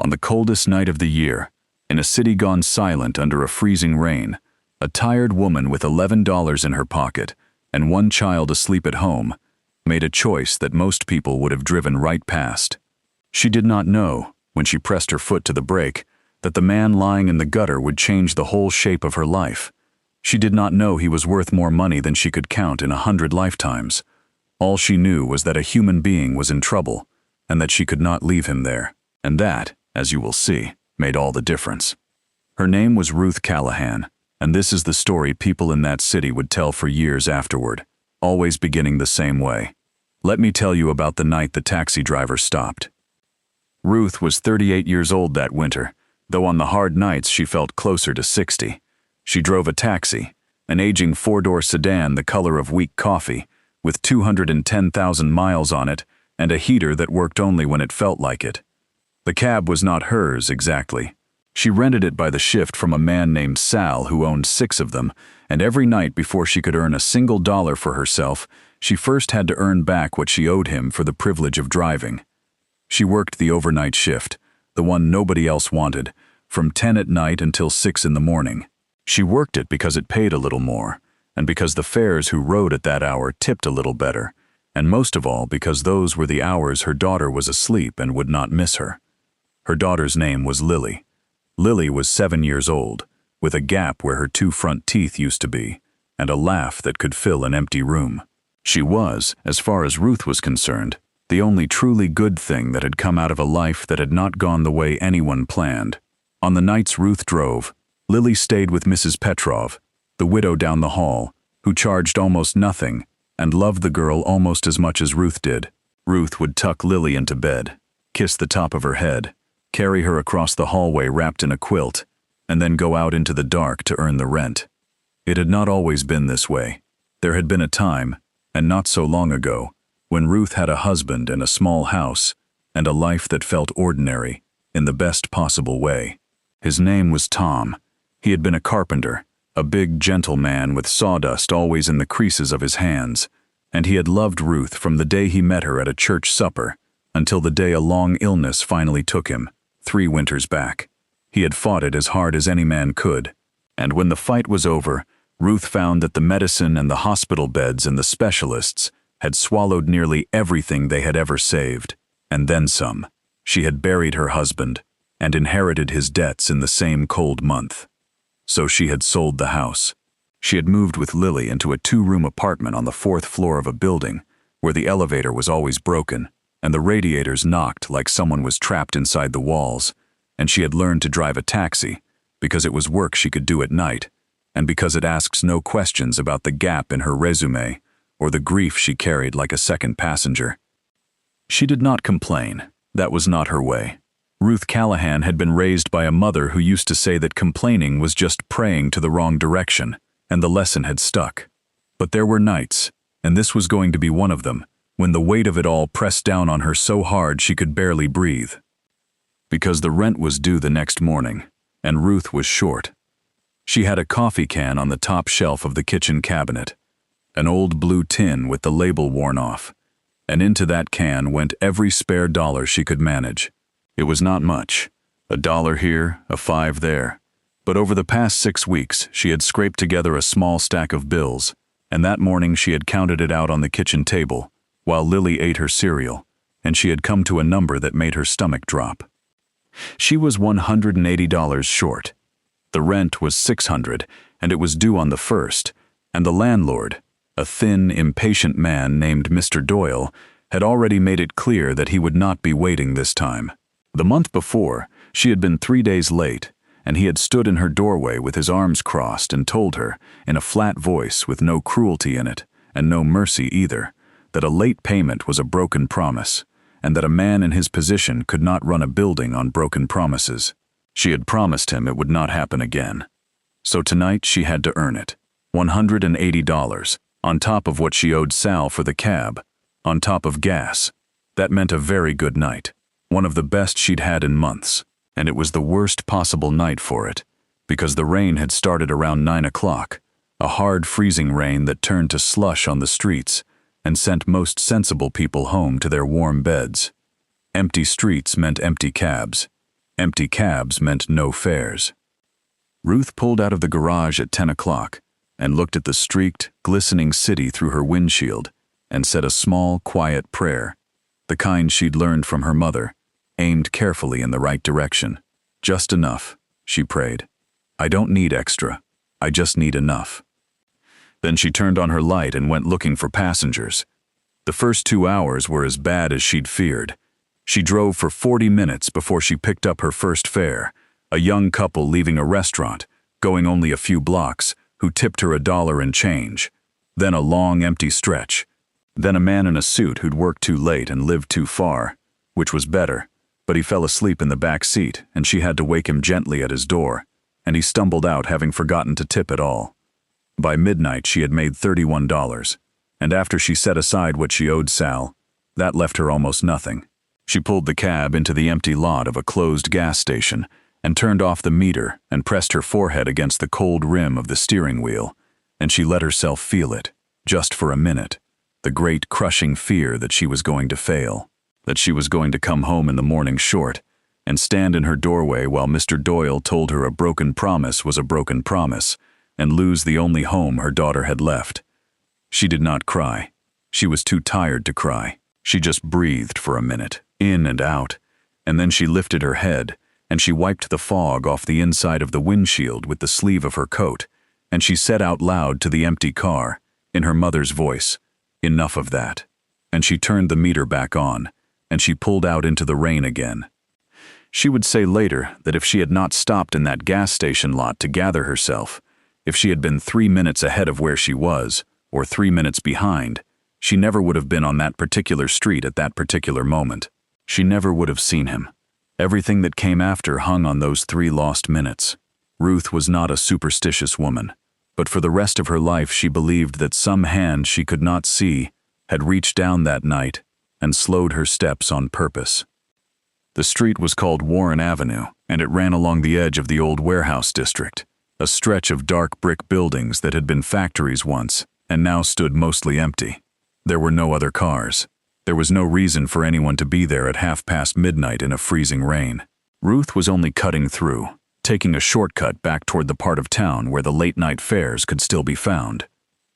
On the coldest night of the year, in a city gone silent under a freezing rain, a tired woman with $11 in her pocket and one child asleep at home made a choice that most people would have driven right past. She did not know, when she pressed her foot to the brake, that the man lying in the gutter would change the whole shape of her life. She did not know he was worth more money than she could count in 100 lifetimes. All she knew was that a human being was in trouble, and that she could not leave him there. And that, as you will see, made all the difference. Her name was Ruth Callahan, and this is the story people in that city would tell for years afterward, always beginning the same way. Let me tell you about the night the taxi driver stopped. Ruth was 38 years old that winter, though on the hard nights she felt closer to 60. She drove a taxi, an aging four-door sedan the color of weak coffee, with 210,000 miles on it and a heater that worked only when it felt like it. The cab was not hers exactly. She rented it by the shift from a man named Sal who owned 6 of them, and every night before she could earn a single dollar for herself, she first had to earn back what she owed him for the privilege of driving. She worked the overnight shift, the one nobody else wanted, from 10 at night until 6 in the morning. She worked it because it paid a little more, and because the fares who rode at that hour tipped a little better, and most of all because those were the hours her daughter was asleep and would not miss her. Her daughter's name was Lily. Lily was 7 years old, with a gap where her 2 front teeth used to be, and a laugh that could fill an empty room. She was, as far as Ruth was concerned, the only truly good thing that had come out of a life that had not gone the way anyone planned. On the nights Ruth drove, Lily stayed with Mrs. Petrov, the widow down the hall, who charged almost nothing and loved the girl almost as much as Ruth did. Ruth would tuck Lily into bed, kiss the top of her head, carry her across the hallway wrapped in a quilt, and then go out into the dark to earn the rent. It had not always been this way. There had been a time, and not so long ago, when Ruth had a husband and a small house, and a life that felt ordinary, in the best possible way. His name was Tom. He had been a carpenter, a big, gentle man with sawdust always in the creases of his hands, and he had loved Ruth from the day he met her at a church supper, until the day a long illness finally took him, 3 winters back. He had fought it as hard as any man could, and when the fight was over, Ruth found that the medicine and the hospital beds and the specialists had swallowed nearly everything they had ever saved, and then some. She had buried her husband and inherited his debts in the same cold month. So she had sold the house. She had moved with Lily into a 2-room apartment on the 4th floor of a building where the elevator was always broken and the radiators knocked like someone was trapped inside the walls, and she had learned to drive a taxi because it was work she could do at night, and because it asks no questions about the gap in her resume or the grief she carried like a second passenger. She did not complain. That was not her way. Ruth Callahan had been raised by a mother who used to say that complaining was just praying to the wrong direction, and the lesson had stuck. But there were nights, and this was going to be one of them, when the weight of it all pressed down on her so hard she could barely breathe. Because the rent was due the next morning, and Ruth was short. She had a coffee can on the top shelf of the kitchen cabinet, an old blue tin with the label worn off, and into that can went every spare dollar she could manage. It was not much, $1 here, a 5 there, but over the past 6 weeks she had scraped together a small stack of bills, and that morning she had counted it out on the kitchen table, while Lily ate her cereal, and she had come to a number that made her stomach drop. She was $180 short. The rent was $600, and it was due on the 1st, and the landlord, a thin, impatient man named Mr. Doyle, had already made it clear that he would not be waiting this time. The month before, she had been 3 days late, and he had stood in her doorway with his arms crossed and told her, in a flat voice with no cruelty in it, and no mercy either, that a late payment was a broken promise, and that a man in his position could not run a building on broken promises. She had promised him it would not happen again. So tonight she had to earn it, $180, on top of what she owed Sal for the cab, on top of gas. That meant a very good night, one of the best she'd had in months, and it was the worst possible night for it, because the rain had started around 9 o'clock, a hard freezing rain that turned to slush on the streets and sent most sensible people home to their warm beds. Empty streets meant empty cabs. Empty cabs meant no fares. Ruth pulled out of the garage at 10 o'clock and looked at the streaked, glistening city through her windshield and said a small, quiet prayer, the kind she'd learned from her mother, aimed carefully in the right direction. Just enough, she prayed. I don't need extra. I just need enough. Then she turned on her light and went looking for passengers. The first 2 hours were as bad as she'd feared. She drove for 40 minutes before she picked up her first fare, a young couple leaving a restaurant, going only a few blocks, who tipped her $1 in change. Then a long, empty stretch. Then a man in a suit who'd worked too late and lived too far, which was better, but he fell asleep in the back seat and she had to wake him gently at his door, and he stumbled out having forgotten to tip at all. By midnight she had made $31, and after she set aside what she owed Sal, that left her almost nothing. She pulled the cab into the empty lot of a closed gas station and turned off the meter and pressed her forehead against the cold rim of the steering wheel, and she let herself feel it, just for a minute, the great crushing fear that she was going to fail, that she was going to come home in the morning short and stand in her doorway while Mr. Doyle told her a broken promise was a broken promise and lose the only home her daughter had left. She did not cry. She was too tired to cry. She just breathed for a minute, in and out, and then she lifted her head and she wiped the fog off the inside of the windshield with the sleeve of her coat, and she said out loud to the empty car, in her mother's voice, "Enough of that." And she turned the meter back on, and she pulled out into the rain again. She would say later that if she had not stopped in that gas station lot to gather herself, if she had been 3 minutes ahead of where she was, or 3 minutes behind, she never would have been on that particular street at that particular moment. She never would have seen him. Everything that came after hung on those 3 lost minutes. Ruth was not a superstitious woman, but for the rest of her life she believed that some hand she could not see had reached down that night and slowed her steps on purpose. The street was called Warren Avenue, and it ran along the edge of the old warehouse district, a stretch of dark brick buildings that had been factories once and now stood mostly empty. There were no other cars. There was no reason for anyone to be there at midnight in a freezing rain. Ruth was only cutting through, taking a shortcut back toward the part of town where the late-night fares could still be found.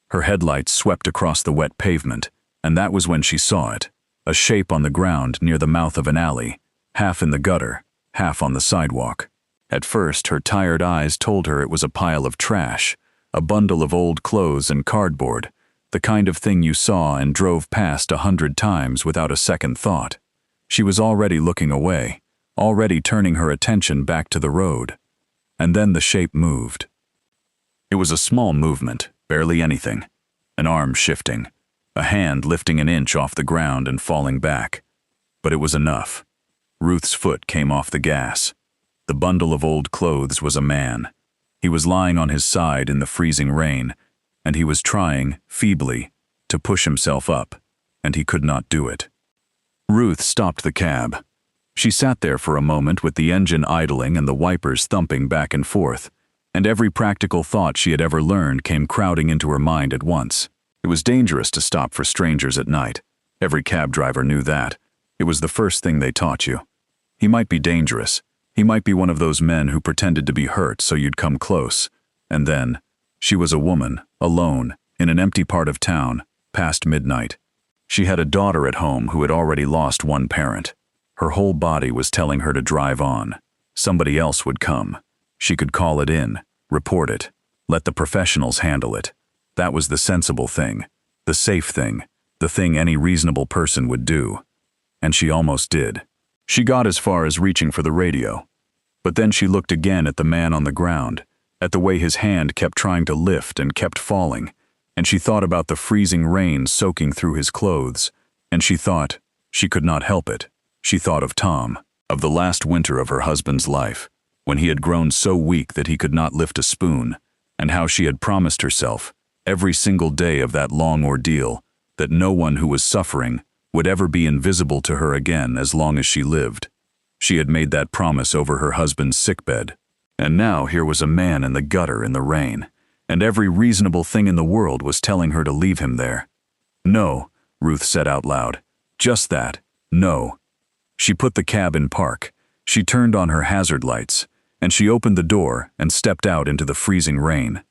Her headlights swept across the wet pavement, and that was when she saw it, a shape on the ground near the mouth of an alley, half in the gutter, half on the sidewalk. At first, her tired eyes told her it was a pile of trash, a bundle of old clothes and cardboard, the kind of thing you saw and drove past 100 times without a second thought. She was already looking away, already turning her attention back to the road. And then the shape moved. It was a small movement, barely anything. An arm shifting, a hand lifting an inch off the ground and falling back. But it was enough. Ruth's foot came off the gas. The bundle of old clothes was a man. He was lying on his side in the freezing rain, and he was trying, feebly, to push himself up, and he could not do it. Ruth stopped the cab. She sat there for a moment with the engine idling and the wipers thumping back and forth, and every practical thought she had ever learned came crowding into her mind at once. It was dangerous to stop for strangers at night. Every cab driver knew that. It was the first thing they taught you. He might be dangerous. He might be one of those men who pretended to be hurt so you'd come close. And then, she was a woman, alone, in an empty part of town, past midnight. She had a daughter at home who had already lost one parent. Her whole body was telling her to drive on. Somebody else would come. She could call it in, report it, let the professionals handle it. That was the sensible thing, the safe thing, the thing any reasonable person would do. And she almost did. She got as far as reaching for the radio. But then she looked again at the man on the ground, at the way his hand kept trying to lift and kept falling, and she thought about the freezing rain soaking through his clothes, and she thought, she could not help it. She thought of Tom, of the last winter of her husband's life, when he had grown so weak that he could not lift a spoon, and how she had promised herself, every single day of that long ordeal, that no one who was suffering would ever be invisible to her again as long as she lived. She had made that promise over her husband's sickbed. And now here was a man in the gutter in the rain, and every reasonable thing in the world was telling her to leave him there. No, Ruth said out loud. Just that. No. She put the cab in park. She turned on her hazard lights, and she opened the door and stepped out into the freezing rain.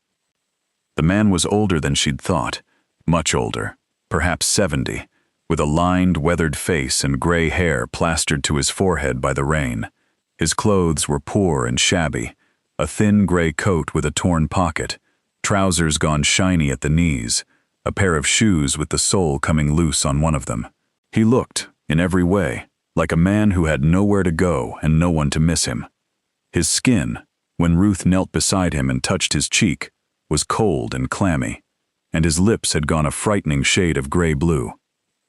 The man was older than she'd thought, much older, perhaps 70, with a lined, weathered face and gray hair plastered to his forehead by the rain. His clothes were poor and shabby, a thin gray coat with a torn pocket, trousers gone shiny at the knees, a pair of shoes with the sole coming loose on one of them. He looked, in every way, like a man who had nowhere to go and no one to miss him. His skin, when Ruth knelt beside him and touched his cheek, was cold and clammy, and his lips had gone a frightening shade of gray-blue.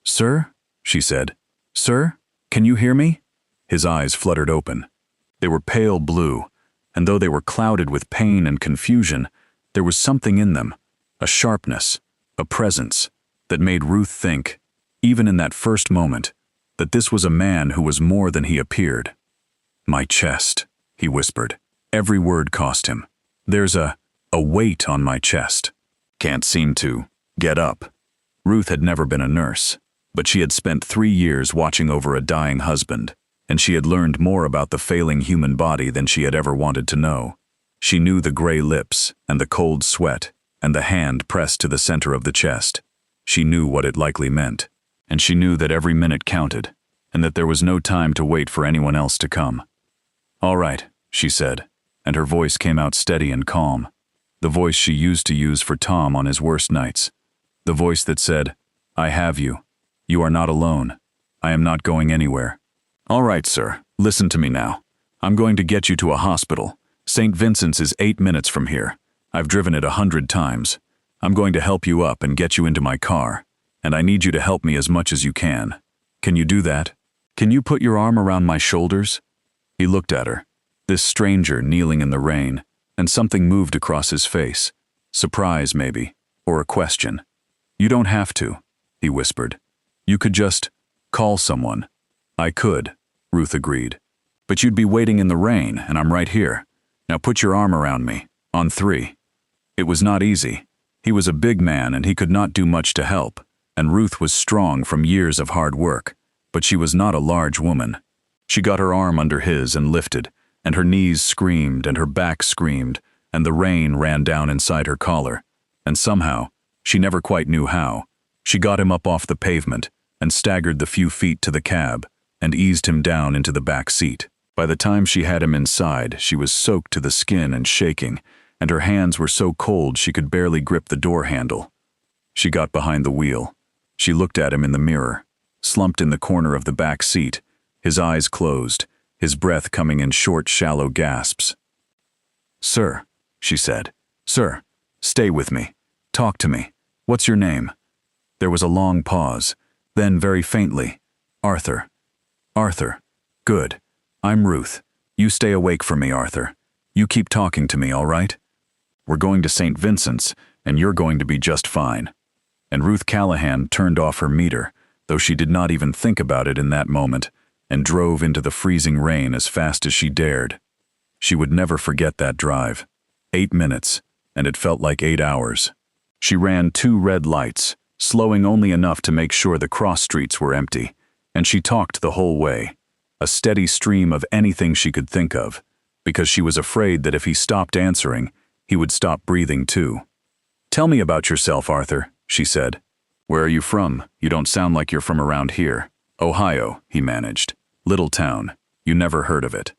"Sir?" she said. "Sir? Can you hear me?" His eyes fluttered open. They were pale blue, and though they were clouded with pain and confusion, there was something in them, a sharpness, a presence, that made Ruth think, even in that first moment, that this was a man who was more than he appeared. "My chest," he whispered. Every word cost him. "There's a weight on my chest. Can't seem to get up." Ruth had never been a nurse, but she had spent 3 years watching over a dying husband, and she had learned more about the failing human body than she had ever wanted to know. She knew the gray lips and the cold sweat and the hand pressed to the center of the chest. She knew what it likely meant, and she knew that every minute counted, and that there was no time to wait for anyone else to come. "All right," she said, and her voice came out steady and calm, the voice she used to use for Tom on his worst nights, the voice that said, "I have you. You are not alone. I am not going anywhere. All right, sir, listen to me now. I'm going to get you to a hospital. St. Vincent's is 8 minutes from here. I've driven it 100 times. I'm going to help you up and get you into my car, and I need you to help me as much as you can. Can you do that? Can you put your arm around my shoulders?" He looked at her, this stranger kneeling in the rain, and something moved across his face. Surprise, maybe, or a question. "You don't have to," he whispered. "You could just call someone." "I could," Ruth agreed. "But you'd be waiting in the rain, and I'm right here. Now put your arm around me, on 3. It was not easy. He was a big man and he could not do much to help, and Ruth was strong from years of hard work, but she was not a large woman. She got her arm under his and lifted, and her knees screamed and her back screamed, and the rain ran down inside her collar, and somehow, she never quite knew how, she got him up off the pavement and staggered the few feet to the cab and eased him down into the back seat. By the time she had him inside, she was soaked to the skin and shaking, and her hands were so cold she could barely grip the door handle. She got behind the wheel. She looked at him in the mirror, slumped in the corner of the back seat, his eyes closed, his breath coming in short, shallow gasps. "Sir," she said. "Sir, stay with me. Talk to me. What's your name?" There was a long pause, then very faintly, "Arthur." "Arthur. Good. I'm Ruth. You stay awake for me, Arthur. You keep talking to me, all right? We're going to St. Vincent's, and you're going to be just fine." And Ruth Callahan turned off her meter, though she did not even think about it in that moment, and drove into the freezing rain as fast as she dared. She would never forget that drive. 8 minutes, and it felt like 8 hours. She ran 2 red lights, slowing only enough to make sure the cross streets were empty, and she talked the whole way, a steady stream of anything she could think of, because she was afraid that if he stopped answering, he would stop breathing too. "Tell me about yourself, Arthur," she said. "Where are you from? You don't sound like you're from around here." "Ohio," he managed. "Little town. You never heard of it."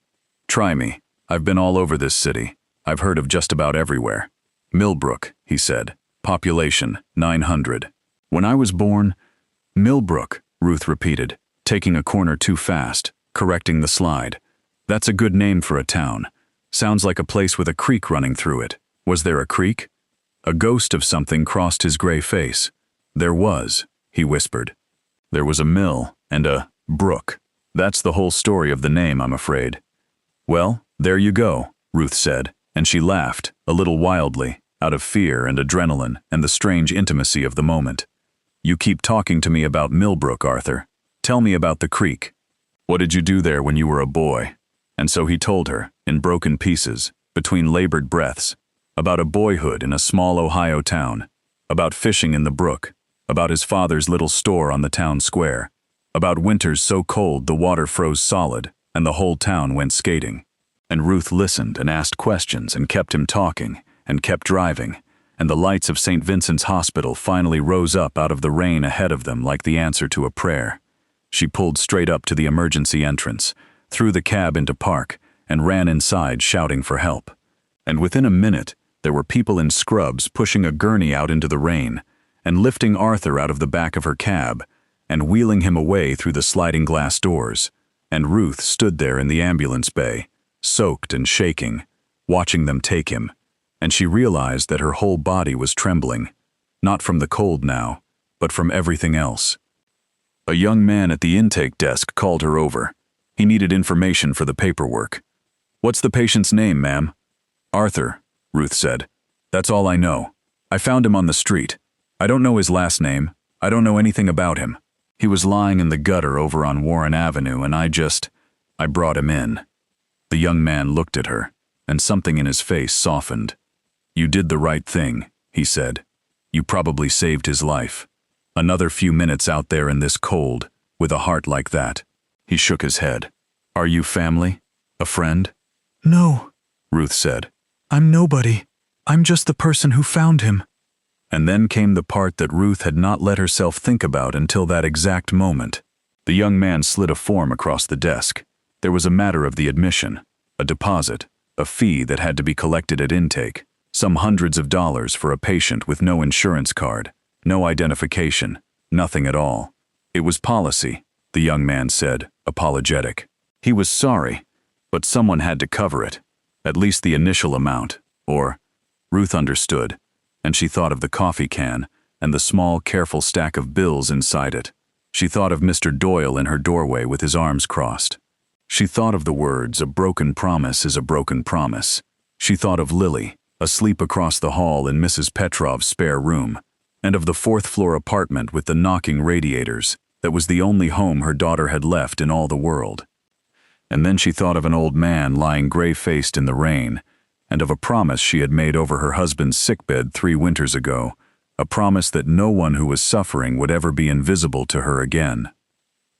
"Try me. I've been all over this city. I've heard of just about everywhere." "Millbrook," he said. "Population, 900. When I was born—" "Millbrook," Ruth repeated, taking a corner too fast, correcting the slide. "That's a good name for a town. Sounds like a place with a creek running through it. Was there a creek?" A ghost of something crossed his gray face. "There was," he whispered. "There was a mill and a brook. That's the whole story of the name, I'm afraid." "Well, there you go," Ruth said, and she laughed, a little wildly, out of fear and adrenaline and the strange intimacy of the moment. "You keep talking to me about Millbrook, Arthur. Tell me about the creek. What did you do there when you were a boy?" And so he told her, in broken pieces, between labored breaths, about a boyhood in a small Ohio town, about fishing in the brook, about his father's little store on the town square, about winters so cold the water froze solid, and the whole town went skating. And Ruth listened and asked questions and kept him talking and kept driving, and the lights of St. Vincent's Hospital finally rose up out of the rain ahead of them like the answer to a prayer. She pulled straight up to the emergency entrance, threw the cab into park, and ran inside shouting for help. And within a minute, there were people in scrubs pushing a gurney out into the rain, and lifting Arthur out of the back of her cab, and wheeling him away through the sliding glass doors. And Ruth stood there in the ambulance bay, soaked and shaking, watching them take him, and she realized that her whole body was trembling, not from the cold now, but from everything else. A young man at the intake desk called her over. He needed information for the paperwork. "What's the patient's name, ma'am?" "Arthur," Ruth said. "That's all I know. I found him on the street. I don't know his last name. I don't know anything about him. He was lying in the gutter over on Warren Avenue, and I brought him in." The young man looked at her, and something in his face softened. "You did the right thing," he said. "You probably saved his life. Another few minutes out there in this cold, with a heart like that." He shook his head. "Are you family? A friend?" "No," Ruth said. "I'm nobody. I'm just the person who found him." And then came the part that Ruth had not let herself think about until that exact moment. The young man slid a form across the desk. There was a matter of the admission, a deposit, a fee that had to be collected at intake, some hundreds of dollars for a patient with no insurance card, no identification, nothing at all. It was policy, the young man said, apologetic. He was sorry, but someone had to cover it, at least the initial amount, or Ruth understood, and she thought of the coffee can and the small, careful stack of bills inside it. She thought of Mr. Doyle in her doorway with his arms crossed. She thought of the words, "A broken promise is a broken promise." She thought of Lily, asleep across the hall in Mrs. Petrov's spare room, and of the fourth-floor apartment with the knocking radiators that was the only home her daughter had left in all the world. And then she thought of an old man lying gray-faced in the rain, and of a promise she had made over her husband's sickbed 3 winters ago, a promise that no one who was suffering would ever be invisible to her again.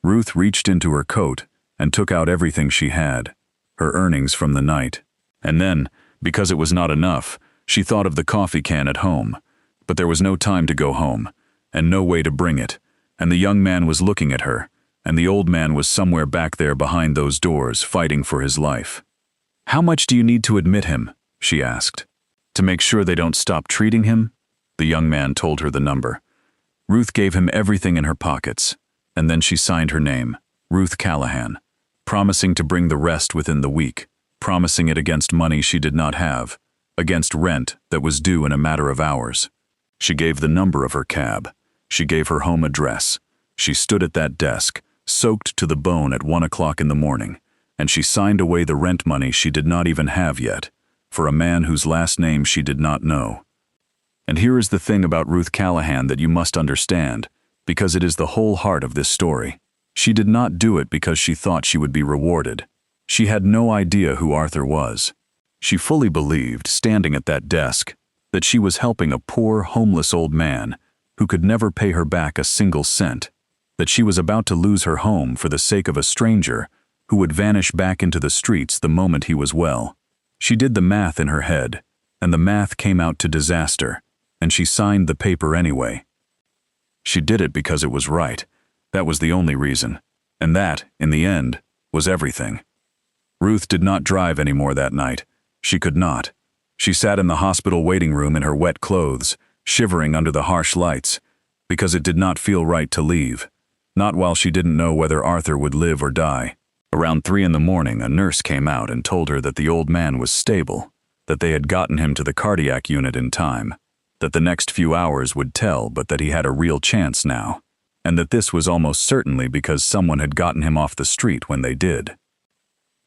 Ruth reached into her coat and took out everything she had, her earnings from the night. And then, because it was not enough, she thought of the coffee can at home. But there was no time to go home, and no way to bring it, and the young man was looking at her, and the old man was somewhere back there behind those doors, fighting for his life. "How much do you need to admit him?" she asked. "To make sure they don't stop treating him?" The young man told her the number. Ruth gave him everything in her pockets, and then she signed her name, Ruth Callahan, promising to bring the rest within the week, promising it against money she did not have, against rent that was due in a matter of hours. She gave the number of her cab. She gave her home address. She stood at that desk, soaked to the bone at 1 o'clock in the morning, and she signed away the rent money she did not even have yet, for a man whose last name she did not know. And here is the thing about Ruth Callahan that you must understand, because it is the whole heart of this story. She did not do it because she thought she would be rewarded. She had no idea who Arthur was. She fully believed, standing at that desk, that she was helping a poor, homeless old man who could never pay her back a single cent, that she was about to lose her home for the sake of a stranger who would vanish back into the streets the moment he was well. She did the math in her head, and the math came out to disaster, and she signed the paper anyway. She did it because it was right. That was the only reason, and that, in the end, was everything. Ruth did not drive anymore that night. She could not. She sat in the hospital waiting room in her wet clothes, shivering under the harsh lights, because it did not feel right to leave, not while she didn't know whether Arthur would live or die. Around 3 in the morning, a nurse came out and told her that the old man was stable, that they had gotten him to the cardiac unit in time, that the next few hours would tell, but that he had a real chance now, and that this was almost certainly because someone had gotten him off the street when they did.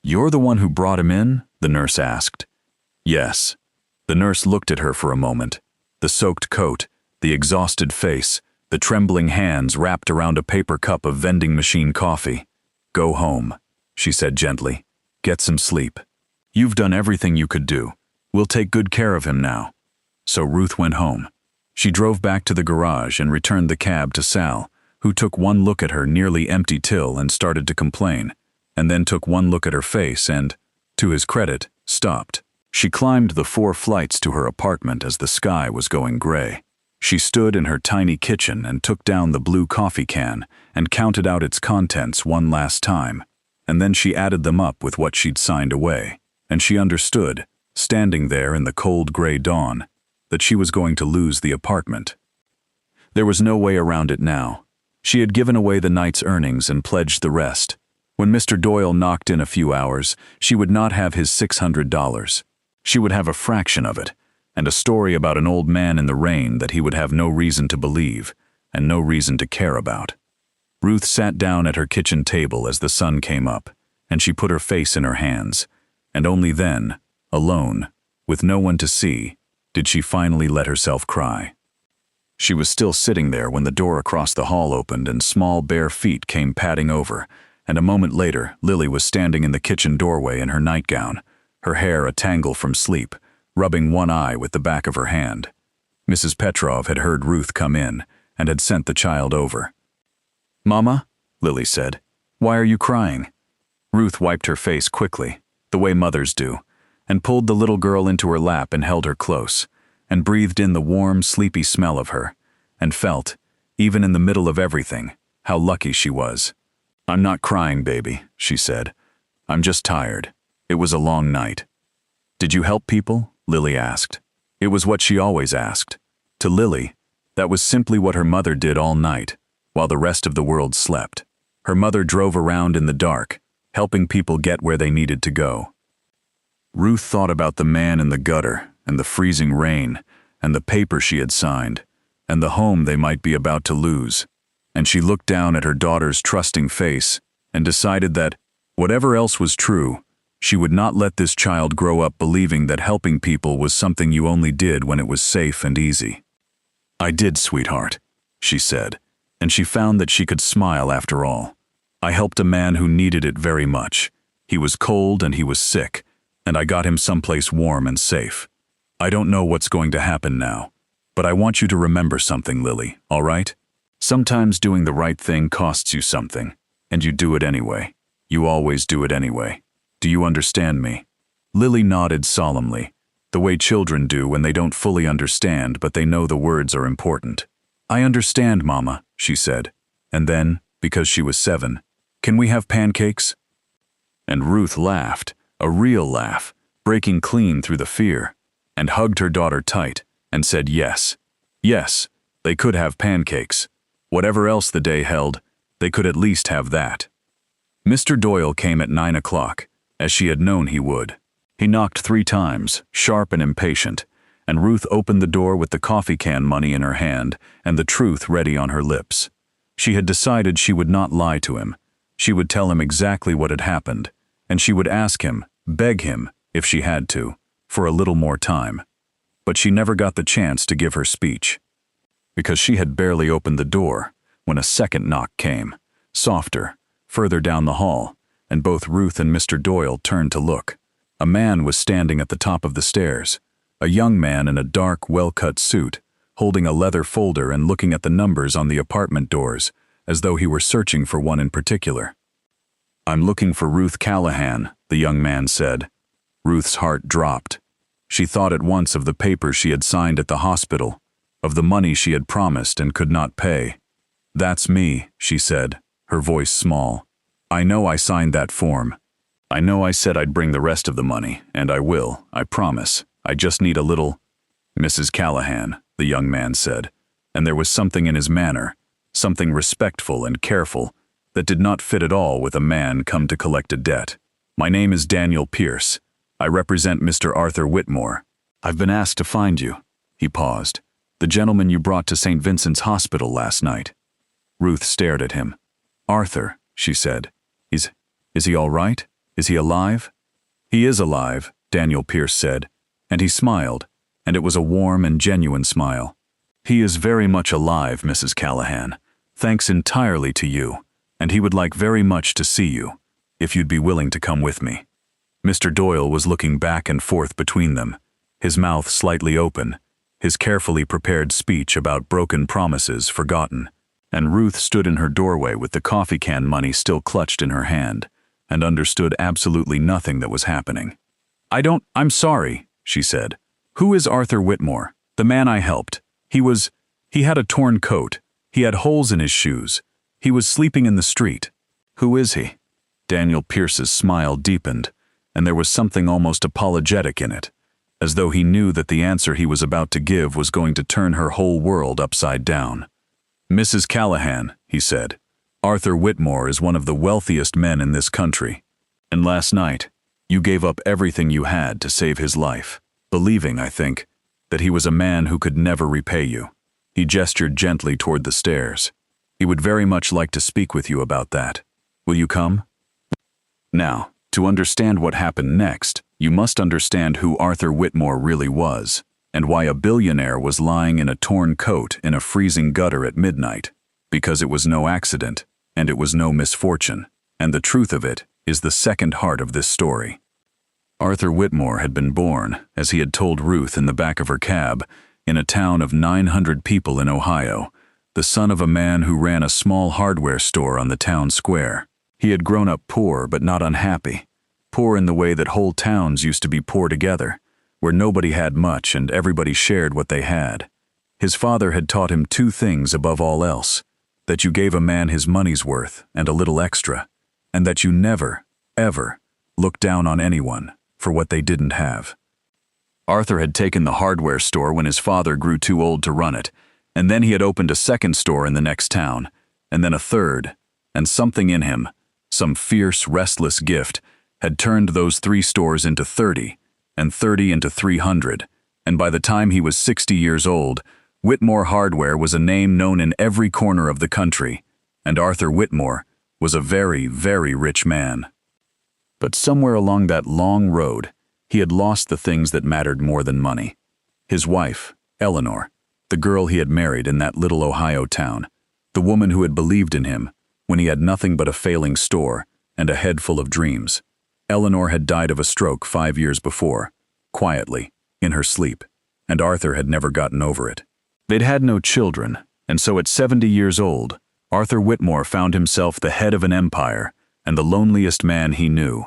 "You're the one who brought him in?" the nurse asked. "Yes." The nurse looked at her for a moment, the soaked coat, the exhausted face, the trembling hands wrapped around a paper cup of vending machine coffee. "Go home," she said gently. "Get some sleep. You've done everything you could do. We'll take good care of him now." So Ruth went home. She drove back to the garage and returned the cab to Sal, who took one look at her nearly empty till and started to complain. and then took one look at her face and, to his credit, stopped. She climbed the 4 flights to her apartment as the sky was going gray. She stood in her tiny kitchen and took down the blue coffee can and counted out its contents one last time, and then she added them up with what she'd signed away, and she understood, standing there in the cold gray dawn, that she was going to lose the apartment. There was no way around it now. She had given away the night's earnings and pledged the rest. When Mr. Doyle knocked in a few hours, she would not have his $600. She would have a fraction of it, and a story about an old man in the rain that he would have no reason to believe and no reason to care about. Ruth sat down at her kitchen table as the sun came up, and she put her face in her hands, and only then, alone, with no one to see, did she finally let herself cry. She was still sitting there when the door across the hall opened and small bare feet came padding over, and a moment later Lily was standing in the kitchen doorway in her nightgown, her hair a tangle from sleep, rubbing one eye with the back of her hand. Mrs. Petrov had heard Ruth come in and had sent the child over. "Mama," Lily said, "why are you crying?" Ruth wiped her face quickly, the way mothers do, and pulled the little girl into her lap and held her close, and breathed in the warm, sleepy smell of her, and felt, even in the middle of everything, how lucky she was. "I'm not crying, baby," she said. "I'm just tired. It was a long night." "Did you help people?" Lily asked. It was what she always asked. To Lily, that was simply what her mother did all night, while the rest of the world slept. Her mother drove around in the dark, helping people get where they needed to go. Ruth thought about the man in the gutter, and the freezing rain, and the paper she had signed, and the home they might be about to lose, and she looked down at her daughter's trusting face and decided that, whatever else was true, she would not let this child grow up believing that helping people was something you only did when it was safe and easy. "I did, sweetheart," she said, and she found that she could smile after all. "I helped a man who needed it very much. He was cold and he was sick, and I got him someplace warm and safe. I don't know what's going to happen now, but I want you to remember something, Lily, all right? Sometimes doing the right thing costs you something, and you do it anyway. You always do it anyway. Do you understand me?" Lily nodded solemnly, the way children do when they don't fully understand but they know the words are important. "I understand, Mama," she said, and then, because she was 7, "Can we have pancakes?" And Ruth laughed, a real laugh, breaking clean through the fear, and hugged her daughter tight and said yes. Yes, they could have pancakes. Whatever else the day held, they could at least have that. Mr. Doyle came at 9 o'clock, as she had known he would. He knocked 3 times, sharp and impatient, and Ruth opened the door with the coffee can money in her hand and the truth ready on her lips. She had decided she would not lie to him. She would tell him exactly what had happened, and she would ask him, beg him, if she had to, for a little more time. But she never got the chance to give her speech, because she had barely opened the door when a second knock came, softer, further down the hall, and both Ruth and Mr. Doyle turned to look. A man was standing at the top of the stairs, a young man in a dark, well-cut suit, holding a leather folder and looking at the numbers on the apartment doors, as though he were searching for one in particular. "I'm looking for Ruth Callahan," the young man said. Ruth's heart dropped. She thought at once of the papers she had signed at the hospital, of the money she had promised and could not pay. "That's me," she said, her voice small. "I know I signed that form. I know I said I'd bring the rest of the money, and I will, I promise. I just need a little—" "Mrs. Callahan," the young man said, and there was something in his manner, something respectful and careful, that did not fit at all with a man come to collect a debt. "My name is Daniel Pierce. I represent Mr. Arthur Whitmore. I've been asked to find you." He paused. "The gentleman you brought to St. Vincent's Hospital last night." Ruth stared at him. "Arthur," she said. Is he all right? Is he alive?" "He is alive," Daniel Pierce said, and he smiled, and it was a warm and genuine smile. "He is very much alive, Mrs. Callahan, thanks entirely to you, and he would like very much to see you, if you'd be willing to come with me." Mr. Doyle was looking back and forth between them, his mouth slightly open, his carefully prepared speech about broken promises forgotten, and Ruth stood in her doorway with the coffee can money still clutched in her hand, and understood absolutely nothing that was happening. I'm sorry, she said. Who is Arthur Whitmore, the man I helped? He had a torn coat. He had holes in his shoes. He was sleeping in the street. Who is he? Daniel Pierce's smile deepened, and there was something almost apologetic in it, as though he knew that the answer he was about to give was going to turn her whole world upside down. Mrs. Callahan, he said, Arthur Whitmore is one of the wealthiest men in this country. And last night, you gave up everything you had to save his life, believing, I think, that he was a man who could never repay you. He gestured gently toward the stairs. He would very much like to speak with you about that. Will you come? Now, to understand what happened next, you must understand who Arthur Whitmore really was, and why a billionaire was lying in a torn coat in a freezing gutter at midnight. Because it was no accident, and it was no misfortune, and the truth of it is the second heart of this story. Arthur Whitmore had been born, as he had told Ruth in the back of her cab, in a town of 900 people in Ohio, the son of a man who ran a small hardware store on the town square. He had grown up poor but not unhappy, poor in the way that whole towns used to be poor together, where nobody had much and everybody shared what they had. His father had taught him two things above all else: that you gave a man his money's worth and a little extra, and that you never, ever, looked down on anyone for what they didn't have. Arthur had taken the hardware store when his father grew too old to run it, and then he had opened a second store in the next town, and then a third, and something in him, some fierce, restless gift, had turned those 3 stores into 30, and 30 into 300, and by the time he was 60 years old, Whitmore Hardware was a name known in every corner of the country, and Arthur Whitmore was a very, very rich man. But somewhere along that long road, he had lost the things that mattered more than money. His wife, Eleanor, the girl he had married in that little Ohio town, the woman who had believed in him when he had nothing but a failing store and a head full of dreams. Eleanor had died of a stroke 5 years before, quietly, in her sleep, and Arthur had never gotten over it. They'd had no children, and so at 70 years old, Arthur Whitmore found himself the head of an empire and the loneliest man he knew.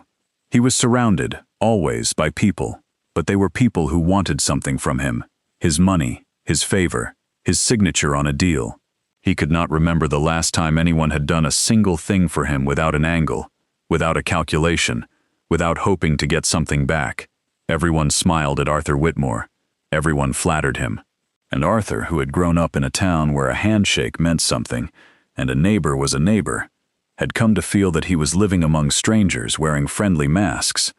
He was surrounded, always, by people, but they were people who wanted something from him: his money, his favor, his signature on a deal. He could not remember the last time anyone had done a single thing for him without an angle, without a calculation, without hoping to get something back. Everyone smiled at Arthur Whitmore. Everyone flattered him. And Arthur, who had grown up in a town where a handshake meant something, and a neighbor was a neighbor, had come to feel that he was living among strangers wearing friendly masks,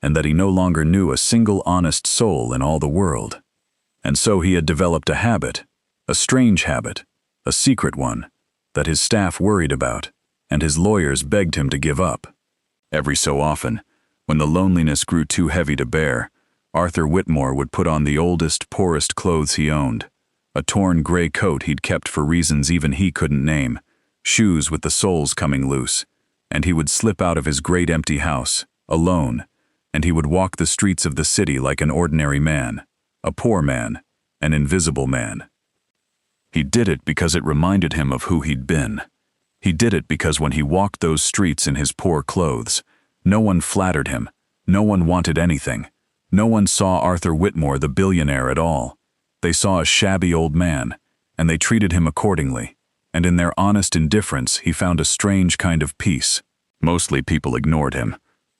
and that he no longer knew a single honest soul in all the world. And so he had developed a habit, a strange habit, a secret one, that his staff worried about, and his lawyers begged him to give up. Every so often, when the loneliness grew too heavy to bear, Arthur Whitmore would put on the oldest, poorest clothes he owned, a torn gray coat he'd kept for reasons even he couldn't name, shoes with the soles coming loose, and he would slip out of his great empty house, alone, and he would walk the streets of the city like an ordinary man, a poor man, an invisible man. He did it because it reminded him of who he'd been. He did it because when he walked those streets in his poor clothes, no one flattered him, no one wanted anything. No one saw Arthur Whitmore the billionaire at all. They saw a shabby old man, and they treated him accordingly, and in their honest indifference he found a strange kind of peace. Mostly people ignored him.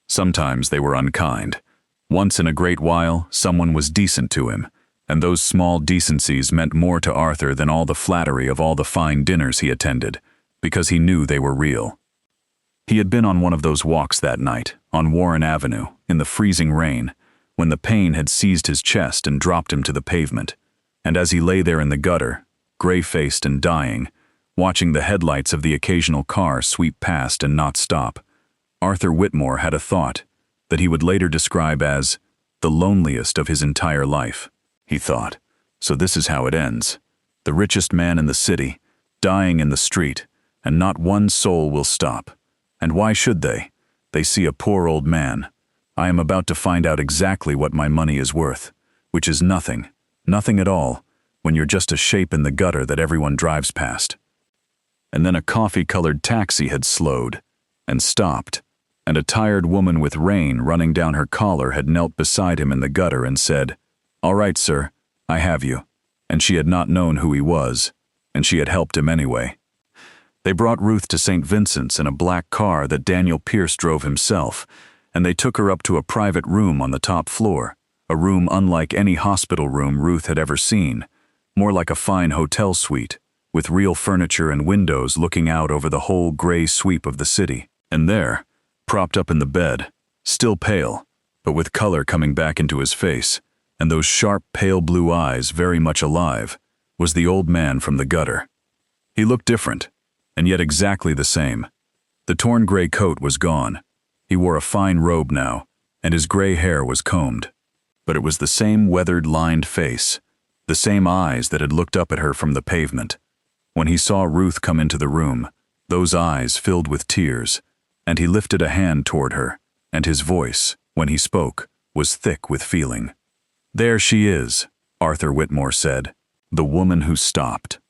Sometimes they were unkind. Once in a great while, someone was decent to him, and those small decencies meant more to Arthur than all the flattery of all the fine dinners he attended, because he knew they were real. He had been on one of those walks that night, on Warren Avenue, in the freezing rain, when the pain had seized his chest and dropped him to the pavement, and as he lay there in the gutter, gray-faced and dying, watching the headlights of the occasional car sweep past and not stop, Arthur Whitmore had a thought that he would later describe as the loneliest of his entire life. He thought, so this is how it ends. The richest man in the city, dying in the street, and not one soul will stop. And why should they? They see a poor old man. I am about to find out exactly what my money is worth, which is nothing, nothing at all, when you're just a shape in the gutter that everyone drives past. And then a coffee-colored taxi had slowed, and stopped, and a tired woman with rain running down her collar had knelt beside him in the gutter and said, "All right, sir, I have you." And she had not known who he was, and she had helped him anyway. They brought Ruth to St. Vincent's in a black car that Daniel Pierce drove himself, and they took her up to a private room on the top floor, a room unlike any hospital room Ruth had ever seen, more like a fine hotel suite, with real furniture and windows looking out over the whole gray sweep of the city. And there, propped up in the bed, still pale, but with color coming back into his face, and those sharp, pale blue eyes very much alive, was the old man from the gutter. He looked different, and yet exactly the same. The torn gray coat was gone. He wore a fine robe now, and his gray hair was combed. But it was the same weathered, lined face, the same eyes that had looked up at her from the pavement. When he saw Ruth come into the room, those eyes filled with tears, and he lifted a hand toward her, and his voice, when he spoke, was thick with feeling. "There she is," Arthur Whitmore said, "the woman who stopped."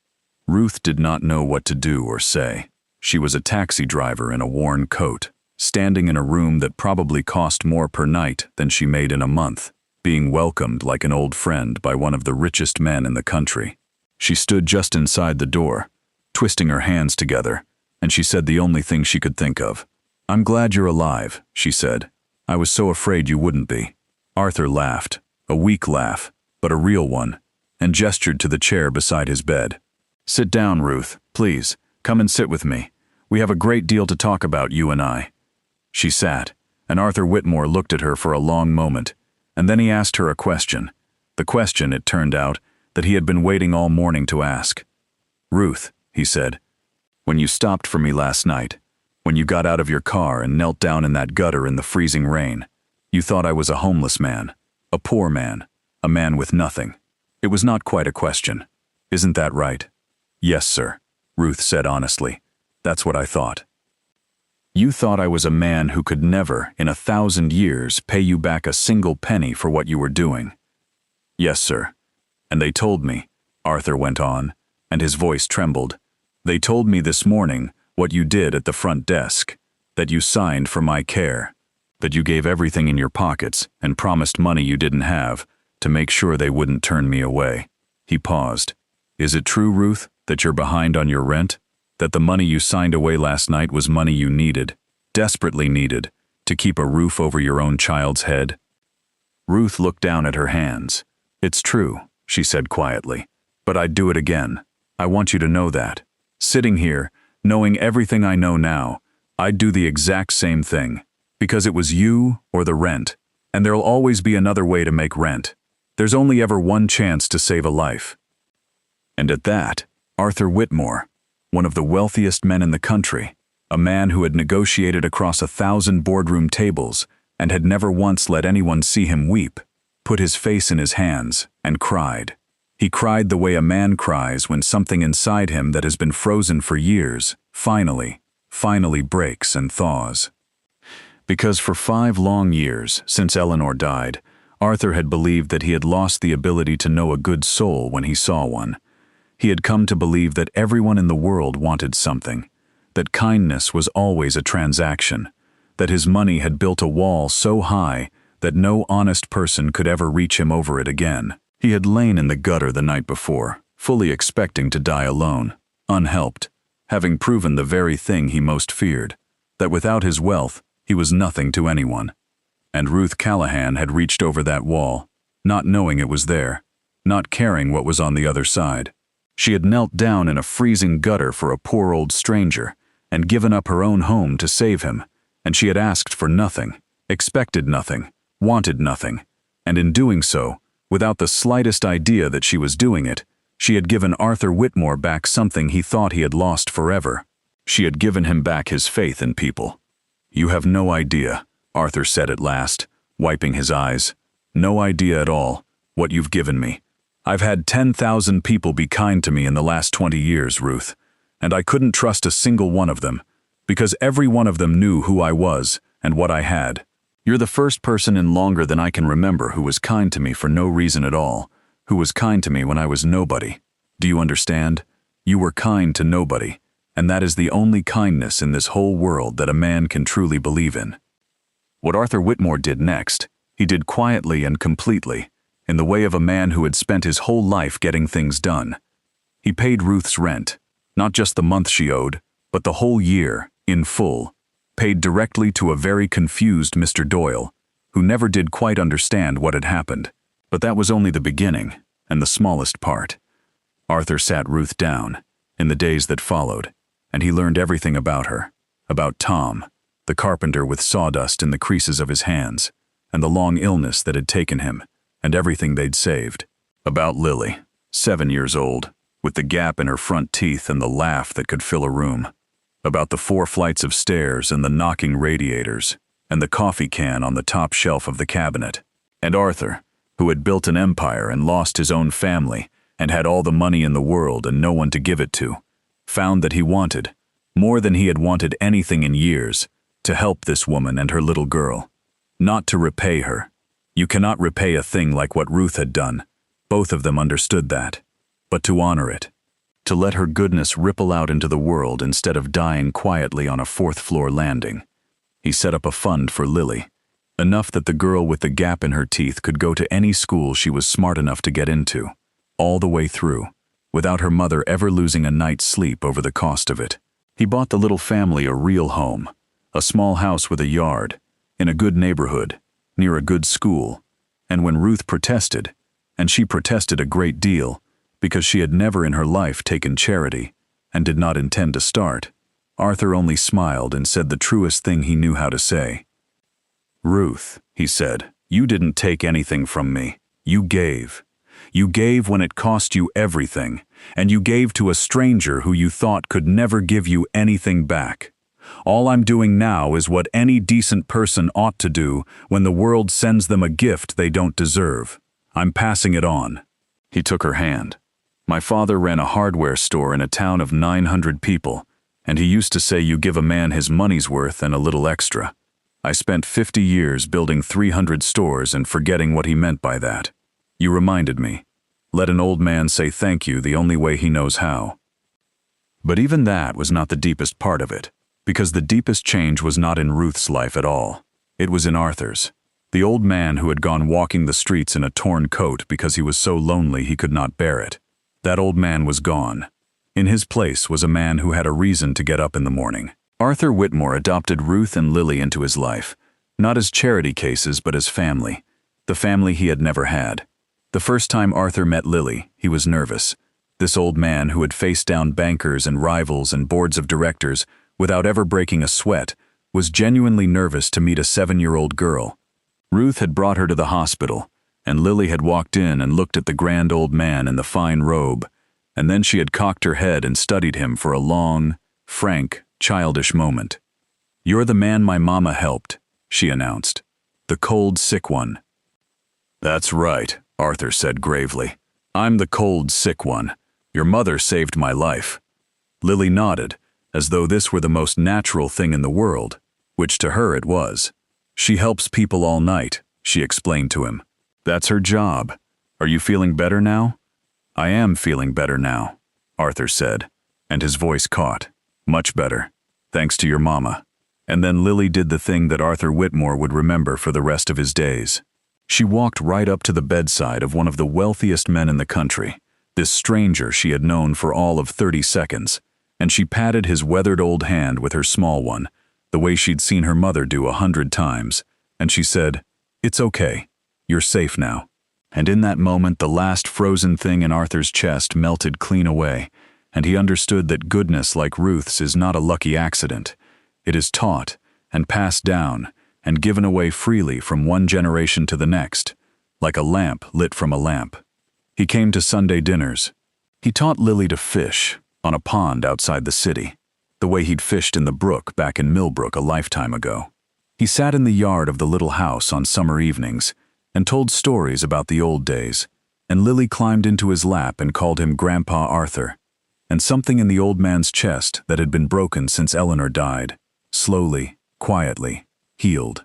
Ruth did not know what to do or say. She was a taxi driver in a worn coat, standing in a room that probably cost more per night than she made in a month, being welcomed like an old friend by one of the richest men in the country. She stood just inside the door, twisting her hands together, and she said the only thing she could think of. "I'm glad you're alive," she said. "I was so afraid you wouldn't be." Arthur laughed, a weak laugh, but a real one, and gestured to the chair beside his bed. "Sit down, Ruth, please. Come and sit with me. We have a great deal to talk about, you and I." She sat, and Arthur Whitmore looked at her for a long moment, and then he asked her a question. The question, it turned out, that he had been waiting all morning to ask. "Ruth," he said, "when you stopped for me last night, when you got out of your car and knelt down in that gutter in the freezing rain, you thought I was a homeless man, a poor man, a man with nothing. It was not quite a question. Isn't that right?" "Yes, sir," Ruth said honestly. "That's what I thought." "You thought I was a man who could never, in 1,000 years, pay you back a single penny for what you were doing." "Yes, sir. And they told me," Arthur went on, and his voice trembled, "they told me this morning what you did at the front desk, that you signed for my care, that you gave everything in your pockets and promised money you didn't have to make sure they wouldn't turn me away." He paused. "Is it true, Ruth, that you're behind on your rent? That the money you signed away last night was money you needed, desperately needed, to keep a roof over your own child's head?" Ruth looked down at her hands. "It's true," she said quietly, "but I'd do it again. I want you to know that. Sitting here, knowing everything I know now, I'd do the exact same thing, because it was you or the rent, and there'll always be another way to make rent. There's only ever one chance to save a life." And at that, Arthur Whitmore, one of the wealthiest men in the country, a man who had negotiated across 1,000 boardroom tables and had never once let anyone see him weep, put his face in his hands and cried. He cried the way a man cries when something inside him that has been frozen for years finally breaks and thaws. Because for 5 long years, since Eleanor died, Arthur had believed that he had lost the ability to know a good soul when he saw one. He had come to believe that everyone in the world wanted something, that kindness was always a transaction, that his money had built a wall so high that no honest person could ever reach him over it again. He had lain in the gutter the night before, fully expecting to die alone, unhelped, having proven the very thing he most feared, that without his wealth, he was nothing to anyone. And Ruth Callahan had reached over that wall, not knowing it was there, not caring what was on the other side. She had knelt down in a freezing gutter for a poor old stranger, and given up her own home to save him, and she had asked for nothing, expected nothing, wanted nothing, and in doing so, without the slightest idea that she was doing it, she had given Arthur Whitmore back something he thought he had lost forever. She had given him back his faith in people. "You have no idea," Arthur said at last, wiping his eyes. "No idea at all, what you've given me. I've had 10,000 people be kind to me in the last 20 years, Ruth, and I couldn't trust a single one of them, because every one of them knew who I was and what I had. You're the first person in longer than I can remember who was kind to me for no reason at all, who was kind to me when I was nobody. Do you understand? You were kind to nobody, and that is the only kindness in this whole world that a man can truly believe in. What Arthur Whitmore did next, he did quietly and completely, in the way of a man who had spent his whole life getting things done. He paid Ruth's rent, not just the month she owed, but the whole year, in full, paid directly to a very confused Mr. Doyle, who never did quite understand what had happened. But that was only the beginning, and the smallest part. Arthur sat Ruth down, in the days that followed, and he learned everything about her, about Tom, the carpenter with sawdust in the creases of his hands, and the long illness that had taken him, and everything they'd saved. About Lily, 7 years old, with the gap in her front teeth and the laugh that could fill a room. About the 4 flights of stairs and the knocking radiators, and the coffee can on the top shelf of the cabinet. And Arthur, who had built an empire and lost his own family, and had all the money in the world and no one to give it to, found that he wanted, more than he had wanted anything in years, to help this woman and her little girl. Not to repay her. You cannot repay a thing like what Ruth had done. Both of them understood that. But to honor it. To let her goodness ripple out into the world instead of dying quietly on a 4th-floor landing. He set up a fund for Lily, enough that the girl with the gap in her teeth could go to any school she was smart enough to get into, all the way through, without her mother ever losing a night's sleep over the cost of it. He bought the little family a real home, a small house with a yard, in a good neighborhood, near a good school, and when Ruth protested, and she protested a great deal, because she had never in her life taken charity, and did not intend to start, Arthur only smiled and said the truest thing he knew how to say. "Ruth," he said, "you didn't take anything from me. You gave. You gave when it cost you everything, and you gave to a stranger who you thought could never give you anything back. All I'm doing now is what any decent person ought to do when the world sends them a gift they don't deserve. I'm passing it on." He took her hand. "My father ran a hardware store in a town of 900 people, and he used to say you give a man his money's worth and a little extra. I spent 50 years building 300 stores and forgetting what he meant by that. You reminded me. Let an old man say thank you the only way he knows how." But even that was not the deepest part of it, because the deepest change was not in Ruth's life at all. It was in Arthur's. The old man who had gone walking the streets in a torn coat because he was so lonely he could not bear it. That old man was gone. In his place was a man who had a reason to get up in the morning. Arthur Whitmore adopted Ruth and Lily into his life, not as charity cases but as family, the family he had never had. The first time Arthur met Lily, he was nervous. This old man who had faced down bankers and rivals and boards of directors without ever breaking a sweat, was genuinely nervous to meet a 7-year-old girl. Ruth had brought her to the hospital, and Lily had walked in and looked at the grand old man in the fine robe, and then she had cocked her head and studied him for a long, frank, childish moment. "You're the man my mama helped," she announced. "The cold, sick one." "That's right," Arthur said gravely. "I'm the cold, sick one. Your mother saved my life." Lily nodded, as though this were the most natural thing in the world, which to her it was. "She helps people all night," she explained to him. "That's her job. Are you feeling better now?" "I am feeling better now," Arthur said, and his voice caught. "Much better, thanks to your mama." And then Lily did the thing that Arthur Whitmore would remember for the rest of his days. She walked right up to the bedside of one of the wealthiest men in the country, this stranger she had known for all of 30 seconds, and she patted his weathered old hand with her small one, the way she'd seen her mother do 100 times, and she said, "It's okay. You're safe now." And in that moment the last frozen thing in Arthur's chest melted clean away, and he understood that goodness like Ruth's is not a lucky accident. It is taught and passed down and given away freely from one generation to the next, like a lamp lit from a lamp. He came to Sunday dinners. He taught Lily to fish on a pond outside the city, the way he'd fished in the brook back in Millbrook a lifetime ago. He sat in the yard of the little house on summer evenings and told stories about the old days, and Lily climbed into his lap and called him Grandpa Arthur. And something in the old man's chest that had been broken since Eleanor died, slowly, quietly, healed.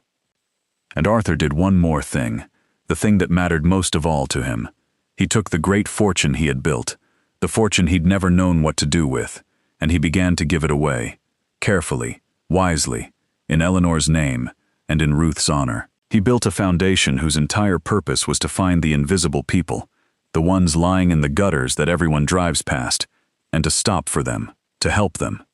And Arthur did one more thing, the thing that mattered most of all to him. He took the great fortune he had built, the fortune he'd never known what to do with, and he began to give it away, carefully, wisely, in Eleanor's name, and in Ruth's honor. He built a foundation whose entire purpose was to find the invisible people, the ones lying in the gutters that everyone drives past, and to stop for them, to help them.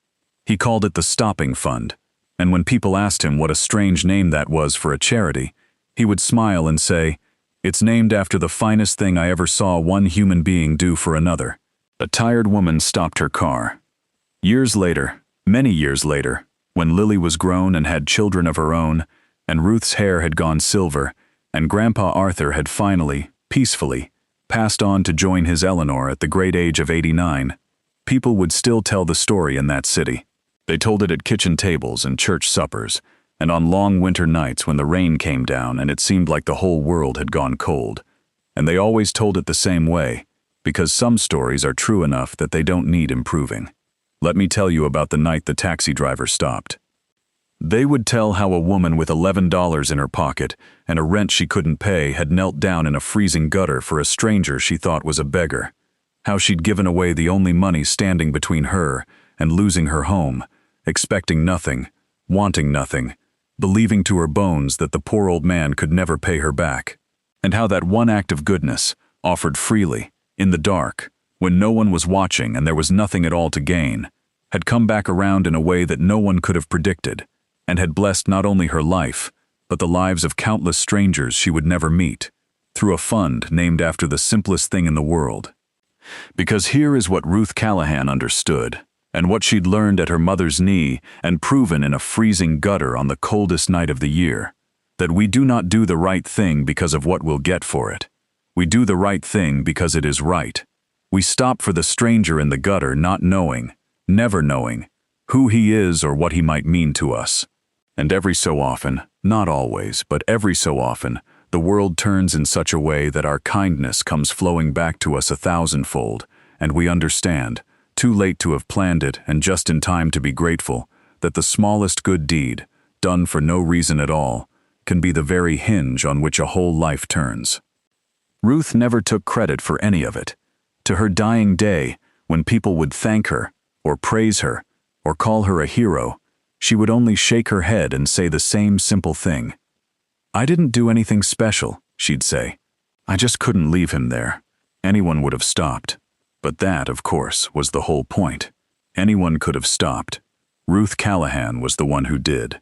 He called it the Stopping Fund, and when people asked him what a strange name that was for a charity, he would smile and say, "It's named after the finest thing I ever saw one human being do for another." A tired woman stopped her car. Years later, many years later, when Lily was grown and had children of her own, and Ruth's hair had gone silver, and Grandpa Arthur had finally, peacefully, passed on to join his Eleanor at the great age of 89, people would still tell the story in that city. They told it at kitchen tables and church suppers, and on long winter nights when the rain came down and it seemed like the whole world had gone cold. And they always told it the same way, because some stories are true enough that they don't need improving. Let me tell you about the night the taxi driver stopped. They would tell how a woman with $11 in her pocket and a rent she couldn't pay had knelt down in a freezing gutter for a stranger she thought was a beggar. How she'd given away the only money standing between her and losing her home, expecting nothing, wanting nothing, believing to her bones that the poor old man could never pay her back. And how that one act of goodness, offered freely, in the dark, when no one was watching and there was nothing at all to gain, had come back around in a way that no one could have predicted, and had blessed not only her life, but the lives of countless strangers she would never meet, through a fund named after the simplest thing in the world. Because here is what Ruth Callahan understood, and what she'd learned at her mother's knee and proven in a freezing gutter on the coldest night of the year, that we do not do the right thing because of what we'll get for it. We do the right thing because it is right. We stop for the stranger in the gutter not knowing, never knowing, who he is or what he might mean to us. And every so often, not always, but every so often, the world turns in such a way that our kindness comes flowing back to us 1,000-fold, and we understand, too late to have planned it and just in time to be grateful, that the smallest good deed, done for no reason at all, can be the very hinge on which a whole life turns. Ruth never took credit for any of it. To her dying day, when people would thank her, or praise her, or call her a hero, she would only shake her head and say the same simple thing. "I didn't do anything special," she'd say. "I just couldn't leave him there. Anyone would have stopped." But that, of course, was the whole point. Anyone could have stopped. Ruth Callahan was the one who did.